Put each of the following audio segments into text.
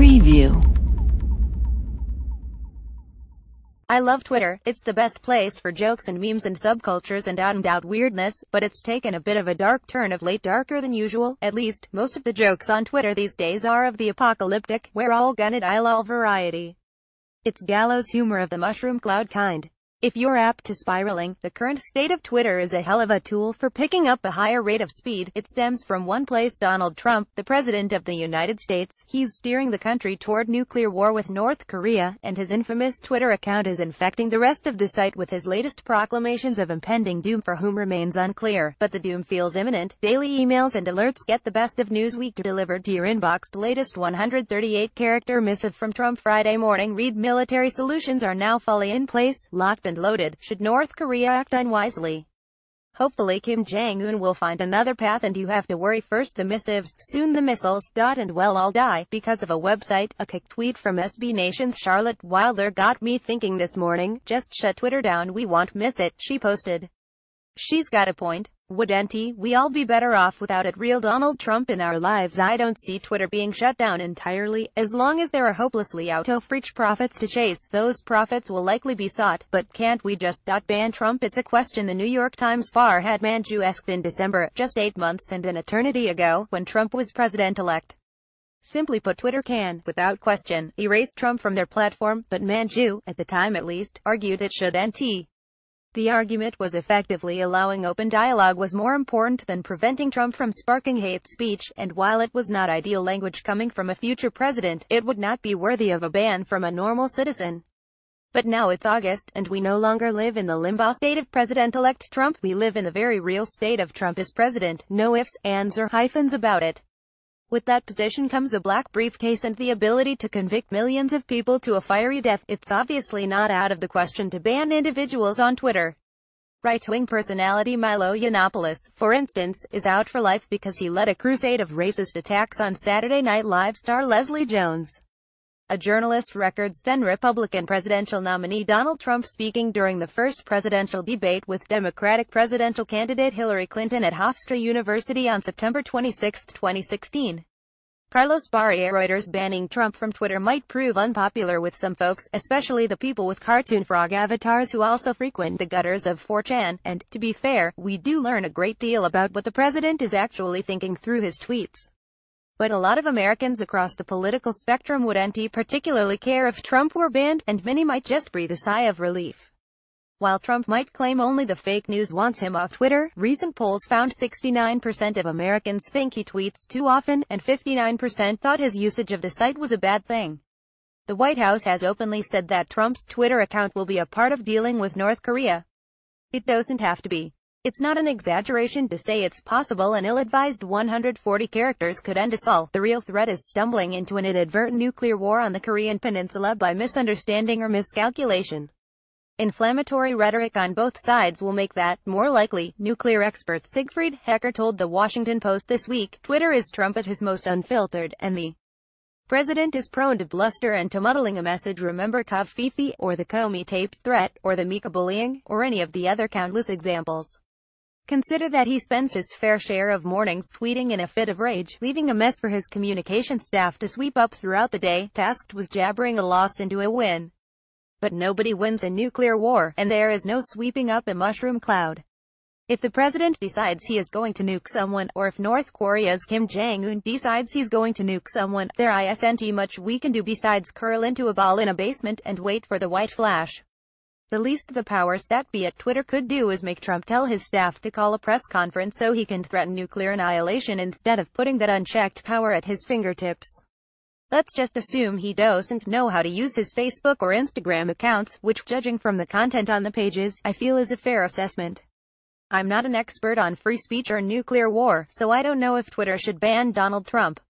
Preview. I love Twitter. It's the best place for jokes and memes and subcultures and out-and-out weirdness, but it's taken a bit of a dark turn of late, darker than usual. At least, most of the jokes on Twitter these days are of the apocalyptic, we're all gonna die lol variety. It's gallows humor of the mushroom cloud kind. If you're apt to spiraling, the current state of Twitter is a hell of a tool for picking up a higher rate of speed. It stems from one place: Donald Trump, the President of the United States. He's steering the country toward nuclear war with North Korea, and his infamous Twitter account is infecting the rest of the site with his latest proclamations of impending doom, for whom remains unclear. But the doom feels imminent. Daily emails and alerts get the best of Newsweek delivered to your inbox. Latest 138-character missive from Trump Friday morning. Read: military solutions are now fully in place, locked and loaded, should North Korea act unwisely. Hopefully Kim Jong-un will find another path and you have to worry. First the missives, soon the missiles, and we'll all die, because of a website. A kick tweet from SB Nation's Charlotte Wilder got me thinking this morning. Just shut Twitter down, we won't miss it, she posted. She's got a point. Wouldn't we all be better off without it? Real Donald Trump in our lives. I don't see Twitter being shut down entirely. As long as there are hopelessly out-of-reach profits to chase, those profits will likely be sought. But can't we just ban Trump? It's a question the New York Times Farhad Manjoo asked in December, just 8 months and an eternity ago, when Trump was president-elect. Simply put, Twitter can, without question, erase Trump from their platform, but Manjoo, at the time at least, argued it shouldn't. The argument was effectively allowing open dialogue was more important than preventing Trump from sparking hate speech, and while it was not ideal language coming from a future president, it would not be worthy of a ban from a normal citizen. But now it's August, and we no longer live in the limbo state of President-elect Trump. We live in the very real state of Trump as president, no ifs, ands, or hyphens about it. With that position comes a black briefcase and the ability to convict millions of people to a fiery death. It's obviously not out of the question to ban individuals on Twitter. Right-wing personality Milo Yiannopoulos, for instance, is out for life because he led a crusade of racist attacks on Saturday Night Live star Leslie Jones. A journalist records then Republican presidential nominee Donald Trump speaking during the first presidential debate with Democratic presidential candidate Hillary Clinton at Hofstra University on September 26, 2016. Carlos Barria, Reuters. Banning Trump from Twitter might prove unpopular with some folks, especially the people with cartoon frog avatars who also frequent the gutters of 4chan, and, to be fair, we do learn a great deal about what the president is actually thinking through his tweets. But a lot of Americans across the political spectrum wouldn't particularly care if Trump were banned, and many might just breathe a sigh of relief. While Trump might claim only the fake news wants him off Twitter, recent polls found 69% of Americans think he tweets too often, and 59% thought his usage of the site was a bad thing. The White House has openly said that Trump's Twitter account will be a part of dealing with North Korea. It doesn't have to be. It's not an exaggeration to say it's possible an ill-advised 140 characters could end us all. The real threat is stumbling into an inadvertent nuclear war on the Korean peninsula by misunderstanding or miscalculation. Inflammatory rhetoric on both sides will make that more likely, nuclear expert Siegfried Hecker told The Washington Post this week. Twitter is Trump at his most unfiltered, and the president is prone to bluster and to muddling a message. Remember Covfefe, or the Comey tapes threat, or the Mika bullying, or any of the other countless examples. Consider that he spends his fair share of mornings tweeting in a fit of rage, leaving a mess for his communication staff to sweep up throughout the day, tasked with jabbering a loss into a win. But nobody wins a nuclear war, and there is no sweeping up a mushroom cloud. If the president decides he is going to nuke someone, or if North Korea's Kim Jong-un decides he's going to nuke someone, there isn't much we can do besides curl into a ball in a basement and wait for the white flash. The least the powers that be at Twitter could do is make Trump tell his staff to call a press conference so he can threaten nuclear annihilation instead of putting that unchecked power at his fingertips. Let's just assume he doesn't know how to use his Facebook or Instagram accounts, which, judging from the content on the pages, I feel is a fair assessment. I'm not an expert on free speech or nuclear war, so I don't know if Twitter should ban Donald Trump.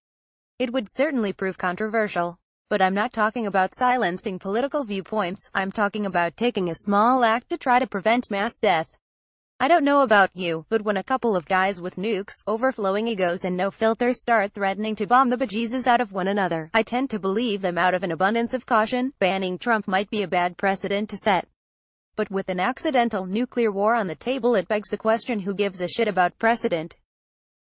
It would certainly prove controversial. But I'm not talking about silencing political viewpoints, I'm talking about taking a small act to try to prevent mass death. I don't know about you, but when a couple of guys with nukes, overflowing egos and no filters start threatening to bomb the bejesus out of one another, I tend to believe them out of an abundance of caution. Banning Trump might be a bad precedent to set. But with an accidental nuclear war on the table, it begs the question, who gives a shit about precedent?